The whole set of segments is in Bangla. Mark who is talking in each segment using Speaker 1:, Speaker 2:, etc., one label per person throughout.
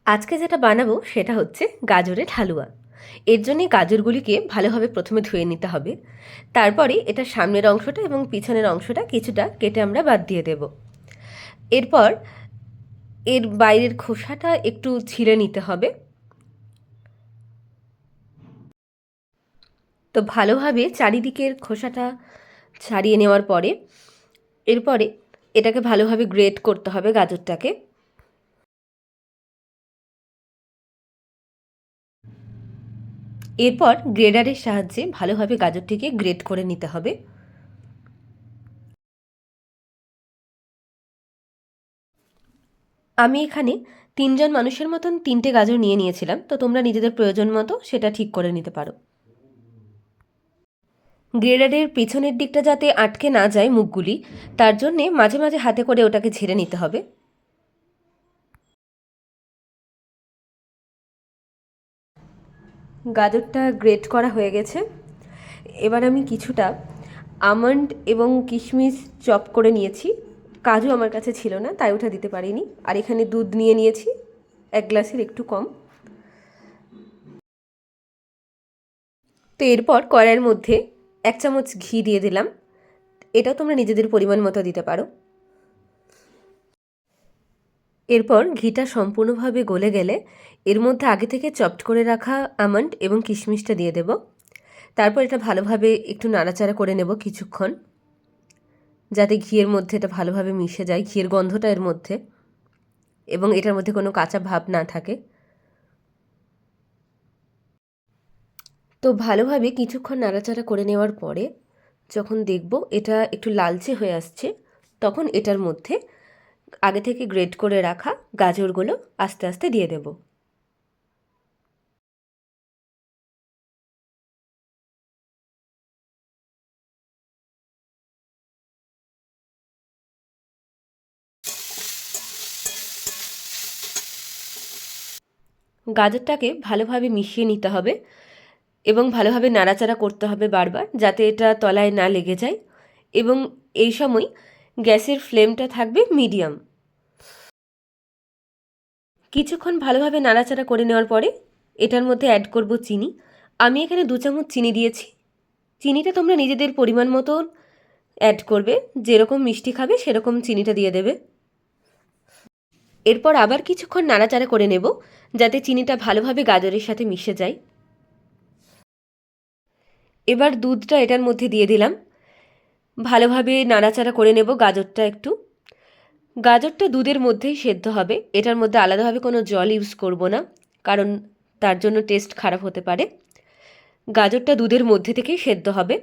Speaker 1: আজকে যেটা বানাবো সেটা হচ্ছে গাজরের হালুয়া। এর জন্যে গাজরগুলিকে ভালোভাবে প্রথমে ধুয়ে নিতে হবে। তারপরে এটা সামনের অংশটা এবং পিছনের অংশটা কিছুটা কেটে আমরা বাদ দিয়ে দেব। এরপর এর বাইরের খোসাটা একটু ছিলে নিতে হবে। তো ভালোভাবে চারিদিকের খোসাটা ছাড়িয়ে নেওয়ার পরে এরপরে এটাকে ভালোভাবে গ্রেট করতে হবে গাজরটাকে। এরপর গ্রেডারের সাহায্যে ভালোভাবে গাজরটিকে গ্রেট করে নিতে হবে। আমি এখানে ৩ জন মানুষের মতন ৩টে গাজর নিয়ে নিয়েছিলাম, তো তোমরা নিজেদের প্রয়োজন মতো সেটা ঠিক করে নিতে পারো। গ্রেডারের পিছনের দিকটা যাতে আটকে না যায় মুখগুলি, তার জন্যে মাঝে মাঝে হাতে করে ওটাকে ঝেড়ে নিতে হবে। গাজরটা গ্রেট করা হয়ে গেছে। এবার আমি কিছুটা আমন্ড এবং কিশমিশ চপ করে নিয়েছি। কাজু আমার কাছে ছিল না, তাই ওটা দিতে পারিনি। আর এখানে দুধ নিয়ে নিয়েছি 1 গ্লাসের একটু কম। তো এরপর কড়াইয়ের মধ্যে 1 চামচ ঘি দিয়ে দিলাম। এটাও তোমরা নিজেদের পরিমাণ মতো দিতে পারো। এরপর ঘিটা সম্পূর্ণভাবে গলে গেলে এর মধ্যে আগে থেকে চপড করে রাখা আমন্ড এবং কিশমিশটা দিয়ে দেব। তারপর এটা ভালোভাবে একটু নাড়াচাড়া করে নেব কিছুক্ষণ, যাতে ঘিয়ের মধ্যে এটা ভালোভাবে মিশে যায়, ঘিয়ের গন্ধটা এর মধ্যে, এবং এটার মধ্যে কোনো কাঁচা ভাব না থাকে। তো ভালোভাবে কিছুক্ষণ নাড়াচাড়া করে নেওয়ার পরে যখন দেখব এটা একটু লালচে হয়ে আসছে, তখন এটার মধ্যে আগে থেকে গ্রেট করে রাখা গাজরগুলো আস্তে আস্তে দিয়ে দেব। গাজরটাকে ভালোভাবে মিশিয়ে নিতে হবে এবং ভালোভাবে নাড়াচাড়া করতে হবে বারবার, যাতে এটা তলায় না লেগে যায়। এবং এই সময় গ্যাসের ফ্লেমটা থাকবে মিডিয়াম। কিছুক্ষণ ভালোভাবে নাড়াচাড়া করে নেওয়ার পরে এটার মধ্যে অ্যাড করব চিনি। আমি এখানে 2 চামচ চিনি দিয়েছি। চিনিটা তোমরা নিজেদের পরিমাণ মতো অ্যাড করবে, যেরকম মিষ্টি খাবে সেরকম চিনিটা দিয়ে দেবে। এরপর আবার কিছুক্ষণ নাড়াচাড়া করে নেব, যাতে চিনিটা ভালোভাবে গাজরের সাথে মিশে যায়। এবার দুধটা এটার মধ্যে দিয়ে দিলাম। ভালোভাবে নাড়াচাড়া করে নেব গাজরটা দুধের মধ্যেই সেদ্ধ হবে। এটার মধ্যে আলাদাভাবে কোনো জল ইউজ করব না, কারণ তার জন্য টেস্ট খারাপ হতে পারে। গাজরটা দুধের মধ্যে থেকেই সেদ্ধ হবে।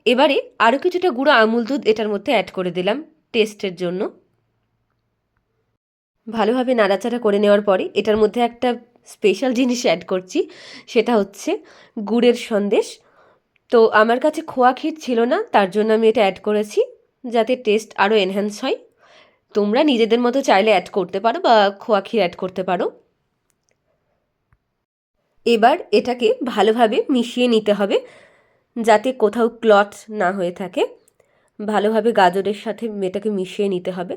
Speaker 1: এবারে আরও কিছুটা গুঁড়ো আমুল দুধ এটার মধ্যে অ্যাড করে দিলাম টেস্টের জন্য। ভালোভাবে নাড়াচাড়া করে নেওয়ার পরে এটার মধ্যে একটা স্পেশাল জিনিস অ্যাড করছি, সেটা হচ্ছে গুড়ের সন্দেশ। তো আমার কাছে খোয়া ক্ষীর ছিল না, তার জন্য আমি এটা অ্যাড করেছি, যাতে টেস্ট আরও এনহ্যান্স হয়। তোমরা নিজেদের মতো চাইলে অ্যাড করতে পারো বা খোয়া ক্ষীর অ্যাড করতে পারো। এবার এটাকে ভালোভাবে মিশিয়ে নিতে হবে, যাতে কোথাও ক্লট না হয়ে থাকে। ভালোভাবে গাজরের সাথে এটাকে মিশিয়ে নিতে হবে।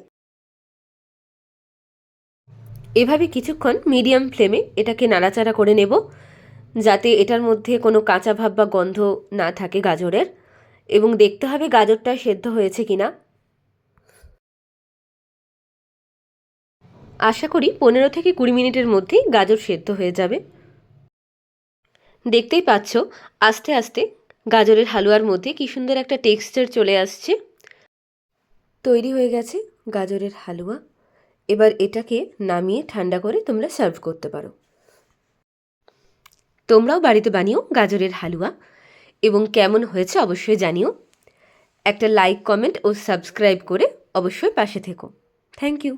Speaker 1: এভাবে কিছুক্ষণ মিডিয়াম ফ্লেমে এটাকে নাড়াচাড়া করে নেব, যাতে এটার মধ্যে কোনো কাঁচা ভাব বা গন্ধ না থাকে গাজরের। এবং দেখতে হবে গাজরটা সেদ্ধ হয়েছে কিনা। আশা করি 15 থেকে 20 মিনিটের মধ্যেই গাজর সেদ্ধ হয়ে যাবে। দেখতেই পাচ্ছ আস্তে আস্তে গাজরের হালুয়ার মধ্যে কী সুন্দর একটা টেক্সচার চলে আসছে। তৈরি হয়ে গেছে গাজরের হালুয়া। এবার এটাকে নামিয়ে ঠান্ডা করে তোমরা সার্ভ করতে পারো। তোমরাও বাড়িতে বানিও গাজরের হালুয়া, এবং কেমন হয়েছে অবশ্যই জানিও। একটা লাইক, কমেন্ট ও সাবস্ক্রাইব করে অবশ্যই পাশে থেকো। Thank you.